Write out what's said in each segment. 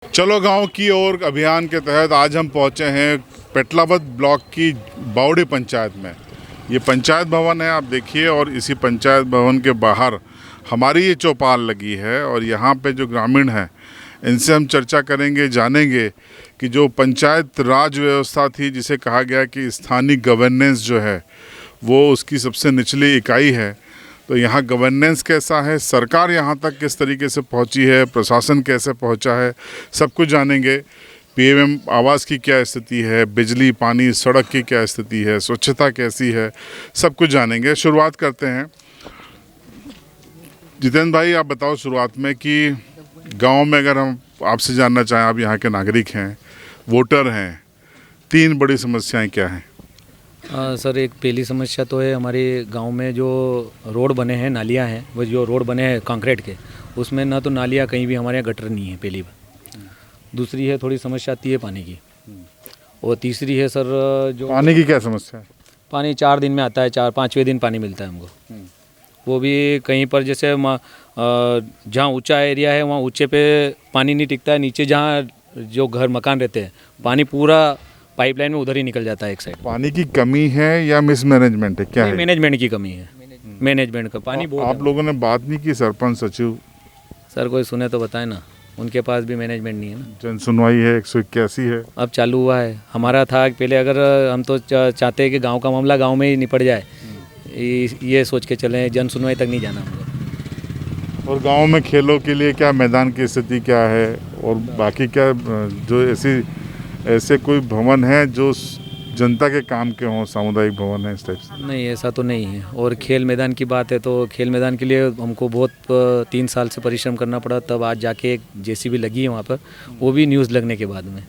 चलो गांव की ओर अभियान के तहत आज हम पहुंचे हैं पेटलावद ब्लॉक की बावड़ी पंचायत में। ये पंचायत भवन है, आप देखिए, और इसी पंचायत भवन के बाहर हमारी ये चौपाल लगी है और यहाँ पे जो ग्रामीण हैं इनसे हम चर्चा करेंगे, जानेंगे कि जो पंचायत राज व्यवस्था थी, जिसे कहा गया कि स्थानीय गवर्नेंस जो है वो उसकी सबसे निचली इकाई है, तो यहाँ गवर्नेंस कैसा है, सरकार यहाँ तक किस तरीके से पहुँची है, प्रशासन कैसे पहुँचा है, सब कुछ जानेंगे। पीएम आवास की क्या स्थिति है, बिजली पानी सड़क की क्या स्थिति है, स्वच्छता कैसी है, सब कुछ जानेंगे। शुरुआत करते हैं। जितेंद्र भाई, आप बताओ शुरुआत में कि गांव में अगर हम आपसे जानना चाहें, आप यहाँ के नागरिक हैं, वोटर हैं, तीन बड़ी समस्याएं क्या हैं? सर, एक पहली समस्या तो है हमारे गांव में जो रोड बने हैं, नालियां हैं, वो जो रोड बने हैं कंक्रीट के, उसमें ना तो नालियां, कहीं भी हमारे यहाँ गटर नहीं है, पहली बात। दूसरी है थोड़ी समस्या आती है पानी की, और तीसरी है सर जो पानी की क्या समस्या है? पानी 4 दिन में आता है, 4-5वें दिन पानी मिलता है हमको। वो भी कहीं पर जैसे जहाँ ऊंचा एरिया है वहाँ ऊंचे पे पानी नहीं टिकता है, नीचे जहाँ जो घर मकान रहते हैं पानी पूरा पाइपलाइन में उधर ही निकल जाता है एक साइड। पानी की कमी है या मिसमैनेजमेंट है, क्या है? मैनेजमेंट की कमी है, मैनेजमेंट का पानी बहुत आप लोगों ने बात नहीं की सरपंच सचिव? सर, कोई सुने तो बताए ना, उनके पास भी मैनेजमेंट नहीं है ना। जन सुनवाई है 181 है, अब चालू हुआ है। हमारा था कि पहले अगर हम तो चाहते हैं कि गांव का मामला गांव में ही निपट जाए, ये सोच के चले, जन सुनवाई तक नहीं जाना हमको। और गांव में खेलों के लिए क्या मैदान की स्थिति क्या है, और बाकी क्या जो ऐसे कोई भवन है जो जनता के काम के हों, सामुदायिक भवन है इस टाइप से? नहीं, ऐसा तो नहीं है। और खेल मैदान की बात है तो खेल मैदान के लिए हमको बहुत 3 साल से परिश्रम करना पड़ा, तब आज जाके एक जेसीबी लगी है वहाँ पर, वो भी न्यूज़ लगने के बाद में।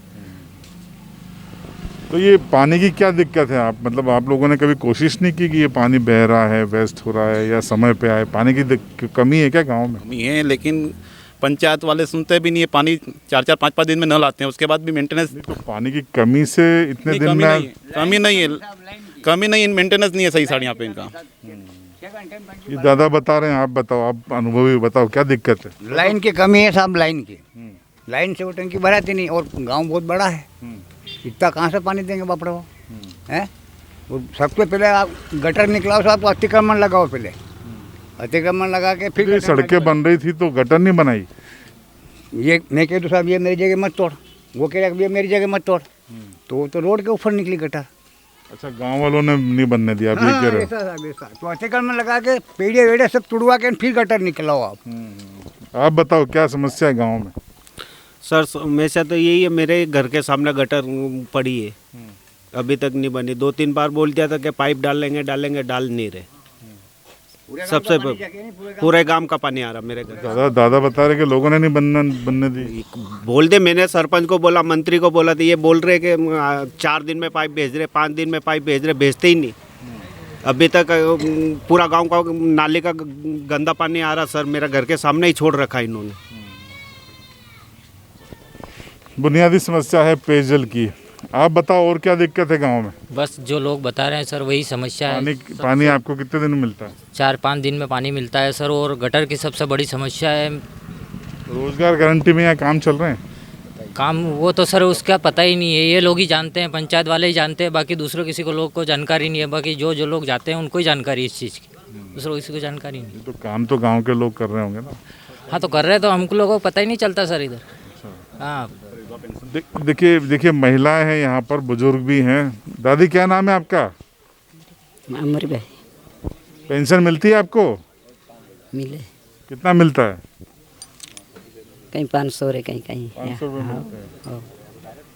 तो ये पानी की क्या दिक्कत है? आप लोगों ने कभी कोशिश नहीं की कि ये पानी बह रहा है, वेस्ट हो रहा है, या समय पे आए? पानी की कमी है क्या गांव में? कमी है, लेकिन पंचायत वाले सुनते भी नहीं है। पानी 4-4 5-5 दिन में नल आते हैं, उसके बाद भी मेंटेनेंस। तो पानी की कमी से इतने दिन में कमी नहीं है, मेंटेनेंस नहीं है सही साढ़े यहाँ पे इनका। ये दादा बता रहे हैं, आप बताओ, आप अनुभवी बताओ, क्या दिक्कत है? लाइन की कमी है साहब, लाइन की। लाइन से वो टंकी भराती नहीं, और गांव बहुत बड़ा है, इतना कहाँ से पानी देंगे बाप रे वो, हैं? वो सबसे पहले आप गटर निकलाओ साहब, अतिक्रमण लगाओ, पहले अतिक्रमण लगा के फिर सड़कें बन रही थी तो गटर नहीं बनाई? ये मैं कह दूँ साहब, ये मेरी जगह मत तोड़, वो कह रहा ये मेरी जगह मत तोड़, तो वो तो रोड के ऊपर निकली गटर। अच्छा, गांव वालों ने नहीं बनने दिया, आप ये कह रहे हो? ऐसा साहब, ऐसा तो अतिक्रमण लगा के पेड़े वेड़े सब तुड़वा के फिर गटर निकलाओ आप। आप बताओ क्या समस्या है गाँव में? सर, समस्या तो यही है, मेरे घर के सामने गटर पड़ी है, अभी तक नहीं बनी। 2-3 बार बोल दिया था कि पाइप डाल लेंगे, डाल नहीं रहे। सबसे पूरे गांव का पानी आ रहा मेरे घर। दादा बता रहे कि लोगों ने नहीं बनने दी। बोल दे, मैंने सरपंच को बोला, मंत्री को बोला, तो ये बोल रहे कि 4 दिन में पाइप भेज रहे, 5 दिन में पाइप भेज रहे, भेजते ही नहीं। अभी तक पूरा गांव का नाले का गंदा पानी आ रहा सर, मेरा घर के सामने ही छोड़ रखा इन्होंने। बुनियादी समस्या है पेयजल की। आप बताओ और क्या दिक्कत है गांव में? बस जो लोग बता रहे हैं सर, वही समस्या है। पानी आपको कितने दिन में मिलता है? 4-5 दिन में पानी मिलता है सर, और गटर की सबसे बड़ी समस्या है। रोजगार गारंटी में यहाँ काम चल रहे हैं? काम वो तो सर उसका पता ही नहीं है, ये लोग ही जानते हैं, पंचायत वाले ही जानते हैं, बाकी दूसरों किसी को लोग को जानकारी नहीं है। बाकी जो लोग जाते हैं उनको ही जानकारी इस चीज़ की, दूसरों किसी को जानकारी नहीं। तो काम तो गाँव के लोग कर रहे होंगे ना? हाँ, तो कर रहे हैं, तो हमको लोगों को पता ही नहीं चलता सर इधर। हाँ, देखिए महिलाएं हैं यहाँ पर, बुजुर्ग भी हैं। दादी, क्या नाम है आपका? अमर भाई। पेंशन मिलती है आपको? मिले। कितना मिलता है? कहीं 500 रहे, कहीं 500 रुपये मिलते हैं।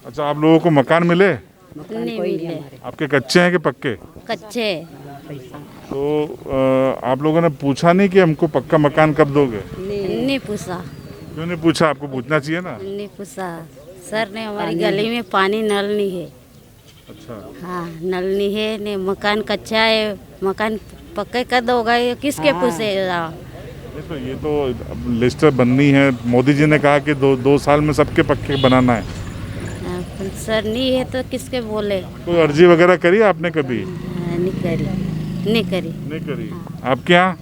अच्छा, आप लोगों को मकान मिले? नहीं मिले। आपके कच्चे हैं कि पक्के? कच्चे। तो आप लोगों ने पूछा नहीं कि हमको पक्का मकान कब दोगे? नहीं पूछा। क्यों नहीं पूछा? आपको पूछना चाहिए ना। नहीं पूछा सर ने, हमारी गली में पानी नल नहीं है। अच्छा। हाँ, नल नहीं है, नहीं मकान कच्चा है, मकान पक्के कर दोगा, ये किसके पूछेगा? तो ये तो लिस्ट बननी है, मोदी जी ने कहा कि 2 साल में सबके पक्के बनाना है। सर नहीं है तो किसके बोले? कोई अर्जी वगैरह करी आपने कभी? नहीं करी। आपके यहाँ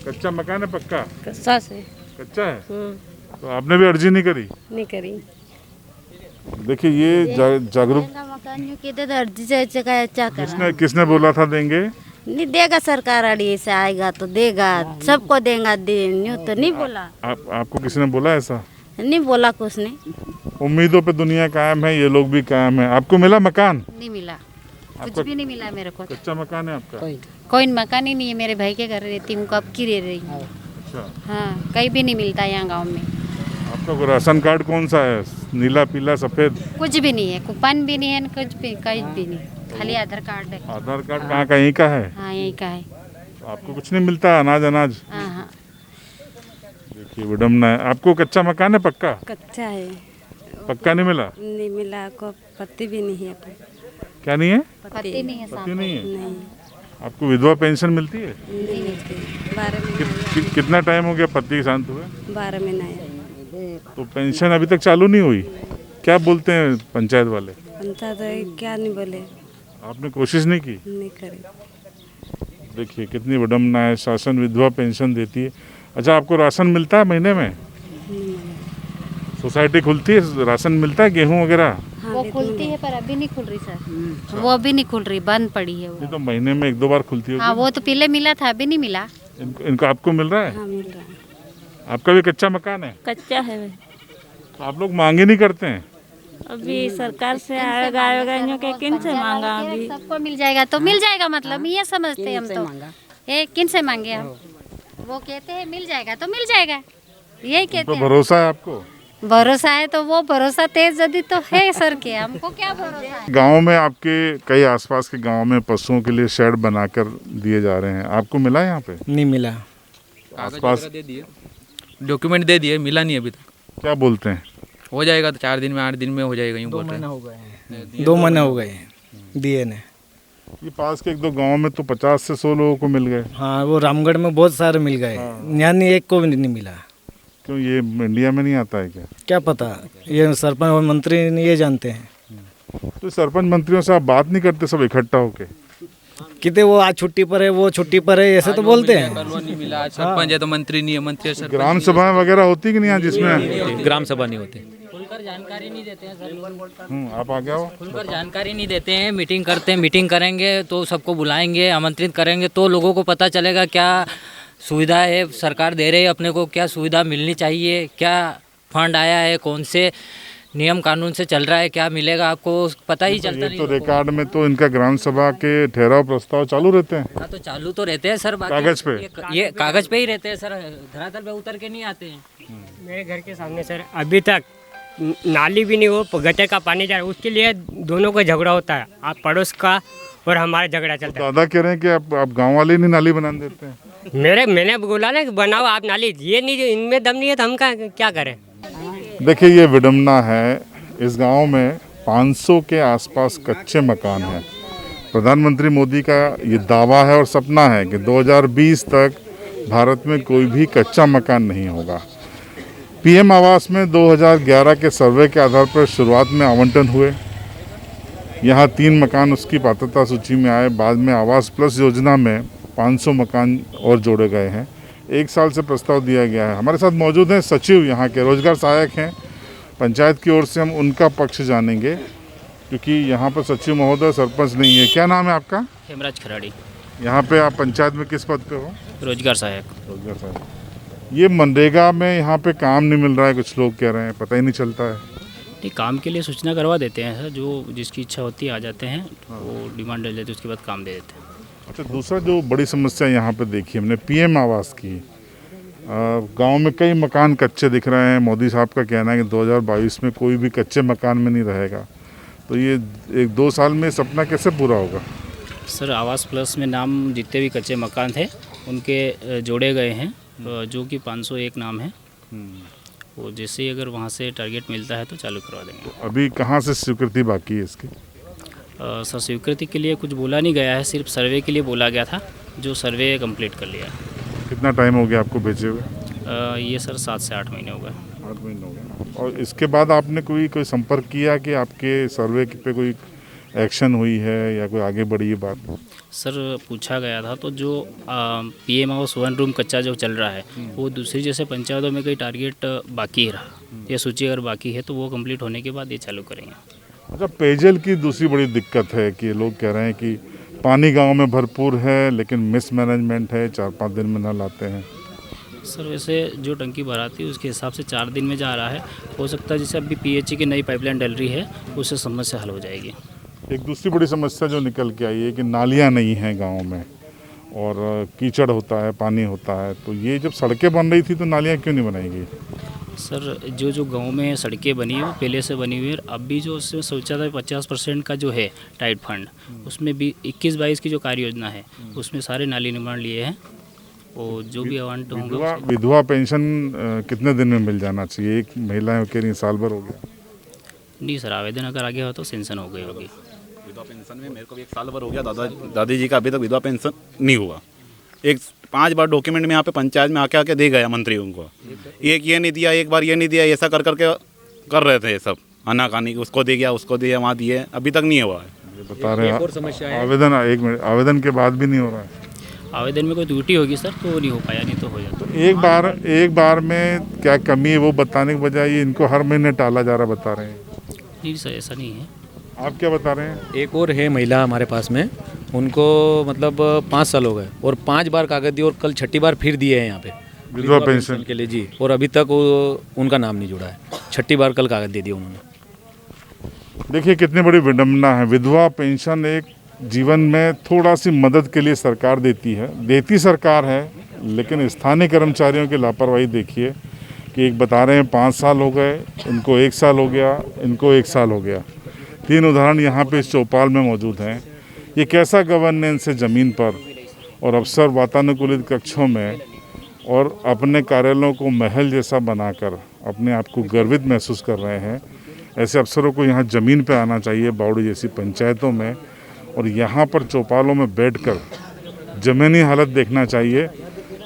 कच्चा मकान है पक्का? कच्चा से। कच्चा है? तो आपने भी अर्जी नहीं करी? नहीं करी। देखिए ये जागरूक मकान के दे अर्जी से अच्छा करा किसने बोला था देंगे? नहीं देगा सरकार अड़ी से आएगा तो देगा, सबको देगा, यूँ तो नहीं बोला। आपको किसी ने बोला ऐसा? नहीं बोला कुछ ने। उम्मीदों पे दुनिया कायम है, ये लोग भी कायम है। आपको मिला मकान? नहीं मिला, कुछ भी नहीं मिला मेरे को। कच्चा मकान है आपका? कोई मकान ही नहीं है, मेरे भाई के घर रहती हूँ, कब की रह रही हूँ। अच्छा, हाँ, कहीं भी नहीं मिलता यहाँ गांव में। आपका राशन कार्ड कौन सा है? नीला, पीला, सफेद? कुछ भी नहीं है, कूपन भी नहीं है, कुछ भी कहीं भी नहीं, खाली आधार कार्ड है। आधार कार्ड कहाँ का? यहीं का है? हाँ, यहीं का है। आपको कुछ नहीं मिलता? अनाज? हाँ हाँ, देखिए विडम्बना है। आपको कच्चा मकान है पक्का? कच्चा है, पक्का नहीं मिला? नहीं मिला, को पति भी नहीं है। क्या नहीं है? पति नहीं है, पति नहीं है? नहीं आपको विधवा पेंशन मिलती है? नहीं मिलती। 12 महीना कितना टाइम हो गया पति शांत हुए? 12 महीना है। तो पेंशन अभी तक चालू नहीं हुई? क्या बोलते हैं पंचायत वाले? पंचायत क्या नहीं बोले, आपने कोशिश नहीं की? नहीं करे। देखिए कितनी विडम्बना है। शासन विधवा पेंशन देती है। अच्छा, आपको राशन मिलता है महीने में? सोसाइटी खुलती है, राशन मिलता है, गेहूं वगैरह? वो खुलती है पर अभी नहीं खुल रही सर, वो अभी नहीं खुल रही, बंद पड़ी है वो। ये तो महीने में 1-2 बार खुलती है। हाँ, वो तो पहले मिला था, अभी नहीं मिला। इनको आपको मिल रहा है? हाँ मिल रहा है। आपका भी कच्चा मकान है? कच्चा है भाई। तो आप लोग मांगे नहीं करते हैं? अभी सरकार से आएगा इन के किन से मांगा? अभी सबको मिल जाएगा तो मिल जाएगा, मतलब ये समझते हैं हम तो। ये किन से मांगे हम? वो कहते हैं मिल जाएगा तो मिल जाएगा, यही कहते तो हैं। भरोसा है आपको? भरोसा है तो वो भरोसा तेज जदी तो है सर के, हमको क्या भरोसा है। गांव में आपके कई आसपास के गांव में पशुओं के लिए शेड बनाकर दिए जा रहे हैं, आपको मिला यहाँ पे? नहीं मिला। आसपास दे दिए, डॉक्यूमेंट दे दिए, मिला नहीं अभी तक। क्या बोलते हैं? हो जाएगा तो 4 दिन में 8 दिन में हो जाएगा, यूँ 2 बोल रहे महीने हैं। हो गए हैं। 2 महीने हो गए हैं दिए ने। ये पास के 1-2 गांव में तो 50 से 100 लोगों को मिल गए। हाँ, वो रामगढ़ में बहुत सारे मिल गए, यानी एक को भी नहीं मिला। क्यों, ये इंडिया में नहीं आता है क्या? क्या पता, ये सरपंच और मंत्री ये जानते हैं। तो सरपंच मंत्रियों से आप बात नहीं करते सब इकट्ठा होके? कितने वो आज छुट्टी पर है, वो छुट्टी पर है, ऐसे तो बोलते हैं। वो नहीं मिला, आज सरपंच है तो मंत्री नहीं है, मंत्री है सरपंच। ग्राम सभाएं वगैरह होती कि नहीं यहाँ जिसमें? ग्राम सभा नहीं होती, खुलकर जानकारी नहीं देते हैं सर। आप आ गया हो? खुलकर जानकारी नहीं देते हैं। मीटिंग करते हैं, मीटिंग करेंगे तो सबको बुलाएंगे, आमंत्रित करेंगे तो लोगों को पता चलेगा क्या सुविधा है सरकार दे रही है अपने को, क्या सुविधा मिलनी चाहिए, क्या फंड आया है, कौन से नियम कानून से चल रहा है, क्या मिलेगा आपको पता ही चलता ये नहीं। तो रिकॉर्ड में तो इनका ग्राम सभा के ठहराव प्रस्ताव चालू रहते हैं। हाँ, तो चालू तो रहते हैं सर, बाकी कागज पे? ये कागज पे ही रहते हैं सर, धरातल पे उतर के नहीं आते हैं। मेरे घर के सामने सर अभी तक नाली भी नहीं हो, गटर का पानी जा रहा है, उसके लिए दोनों का झगड़ा होता है, आप पड़ोस का और हमारा झगड़ा चलता है। दादा कह रहे हैं कि आप गांव वाले नहीं नाली बना देते हैं। मैंने बोला ना कि बनाओ आप नाली, ये नहीं, इनमें दम नहीं है तो हम क्या करें। देखिए ये विडम्बना है। इस गांव में 500 के आसपास कच्चे मकान हैं। प्रधानमंत्री मोदी का ये दावा है और सपना है कि 2020 तक भारत में कोई भी कच्चा मकान नहीं होगा। पीएम आवास में 2011 के सर्वे के आधार पर शुरुआत में आवंटन हुए। यहाँ 3 मकान उसकी पात्रता सूची में आए। बाद में आवास प्लस योजना में 500 मकान और जोड़े गए हैं। 1 साल से प्रस्ताव दिया गया है। हमारे साथ मौजूद हैं सचिव, यहाँ के रोजगार सहायक हैं पंचायत की ओर से। हम उनका पक्ष जानेंगे क्योंकि यहाँ पर सचिव महोदय सरपंच नहीं है। क्या नाम है आपका? हेमराज खराड़ी। यहाँ पे आप पंचायत में किस पद पे हो? रोजगार सहायक। रोजगार सहायक। ये मनरेगा में यहाँ पे काम नहीं मिल रहा है, कुछ लोग कह रहे हैं, पता ही नहीं चलता है। नहीं, काम के लिए सूचना करवा देते हैं सर, जो जिसकी इच्छा होती है आ जाते हैं, वो डिमांड ले लेते हैं, उसके बाद काम दे देते हैं। अच्छा, दूसरा जो बड़ी समस्या यहाँ पे देखी हमने पीएम आवास की, गांव में कई मकान कच्चे दिख रहे हैं। मोदी साहब का कहना है कि 2022 में कोई भी कच्चे मकान में नहीं रहेगा। तो ये 1-2 साल में सपना कैसे पूरा होगा? सर आवास प्लस में नाम जितने भी कच्चे मकान थे उनके जोड़े गए हैं, जो कि 501 नाम है। वो जैसे ही अगर वहाँ से टारगेट मिलता है तो चालू करवा देंगे। तो अभी कहाँ से स्वीकृति बाकी है इसकी? सर स्वीकृति के लिए कुछ बोला नहीं गया है, सिर्फ सर्वे के लिए बोला गया था, जो सर्वे कंप्लीट कर लिया। कितना टाइम हो गया आपको भेजे हुए? ये सर 7 से 8 महीने हो गए। 8 महीने हो गए। और इसके बाद आपने कोई संपर्क किया कि आपके सर्वे पे कोई एक्शन हुई है या कोई आगे बढ़ी है बात? सर पूछा गया था तो जो पीएम आवास 1 रूम कच्चा जो चल रहा है वो दूसरी जैसे पंचायतों में कई टारगेट बाकी ही रहा। ये सूची अगर बाकी है तो वो कंप्लीट होने के बाद ये चालू करेंगे। अच्छा, पेयजल की दूसरी बड़ी दिक्कत है कि लोग कह रहे हैं कि पानी गांव में भरपूर है लेकिन मिसमैनेजमेंट है, 4-5 दिन में नल आते हैं। सर वैसे जो टंकी भराती है उसके हिसाब से 4 दिन में जा रहा है। हो सकता है जैसे अभी पीएचई की नई पाइपलाइन डल रही है उससे समस्या हल हो जाएगी। एक दूसरी बड़ी समस्या जो निकल के आई है कि नालियाँ नहीं हैं गाँव में और कीचड़ होता है, पानी होता है, तो ये जब सड़कें बन रही थी तो नालियाँ क्यों नहीं बनाई गई? सर जो गांव में सड़कें बनी है वो पहले से बनी हुई है। अब भी जो उसमें सोचा था 50% का जो है टाइट फंड, उसमें भी 21-22 की जो कार्य योजना है उसमें सारे नाली निर्माण लिए हैं और जो भी अवांट होंगे। विधवा पेंशन कितने दिन में मिल जाना चाहिए? एक महिलाएं कह रही साल भर हो गया। नहीं सर, आवेदन अगर आगे हो तो सेंशन हो गई होगी। विधवा पेंशन में मेरे को भी 1 साल भर हो गया, दादी जी का अभी तक विधवा पेंशन नहीं हुआ। 5 बार डॉक्यूमेंट में यहाँ पे पंचायत में आके दे गया मंत्री उनको, एक ये नहीं दिया, एक बार ये नहीं दिया, ऐसा कर करके कर रहे थे सब आनाकानी, उसको दे गया, उसको दिया, वहाँ दिए, अभी तक नहीं हुआ है। बता रहे हैं आवेदन, एक मिनट, आवेदन के बाद भी नहीं हो रहा है। आवेदन में कोई त्रुटि होगी सर तो नहीं हो पाया, नहीं तो हो जाता। एक बार में क्या कमी है वो बताने के बजाय इनको हर महीने टाला जा रहा बता रहे हैं। नहीं सर ऐसा नहीं है। आप क्या बता रहे हैं? एक और है महिला हमारे पास में, उनको मतलब 5 साल हो गए और 5 बार कागज दिए और कल 6ठी बार फिर दिए हैं यहाँ पे विधवा पेंशन के लिए जी, और अभी तक उनका नाम नहीं जुड़ा है। 6ठी बार कल कागज दे दिए उन्होंने। देखिए कितनी बड़ी विडम्बना है। विधवा पेंशन एक जीवन में थोड़ा सी मदद के लिए सरकार देती सरकार है, लेकिन स्थानीय कर्मचारियों की लापरवाही देखिए कि एक बता रहे हैं 5 साल हो गए, इनको 1 साल हो गया, इनको 1 साल हो गया। 3 उदाहरण यहाँ पे इस चौपाल में मौजूद हैं। ये कैसा गवर्नेंस है ज़मीन पर, और अफसर वातानुकूलित कक्षों में और अपने कार्यालयों को महल जैसा बनाकर अपने आप को गर्वित महसूस कर रहे हैं। ऐसे अफसरों को यहाँ ज़मीन पे आना चाहिए, बावड़ी जैसी पंचायतों में, और यहाँ पर चौपालों में बैठकर ज़मीनी हालत देखना चाहिए,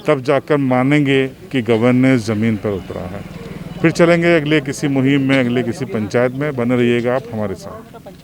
तब जाकर मानेंगे कि गवर्नेंस ज़मीन पर उतरा है। फिर चलेंगे अगले किसी मुहिम में, अगले किसी पंचायत में। बने रहिएगा आप हमारे साथ।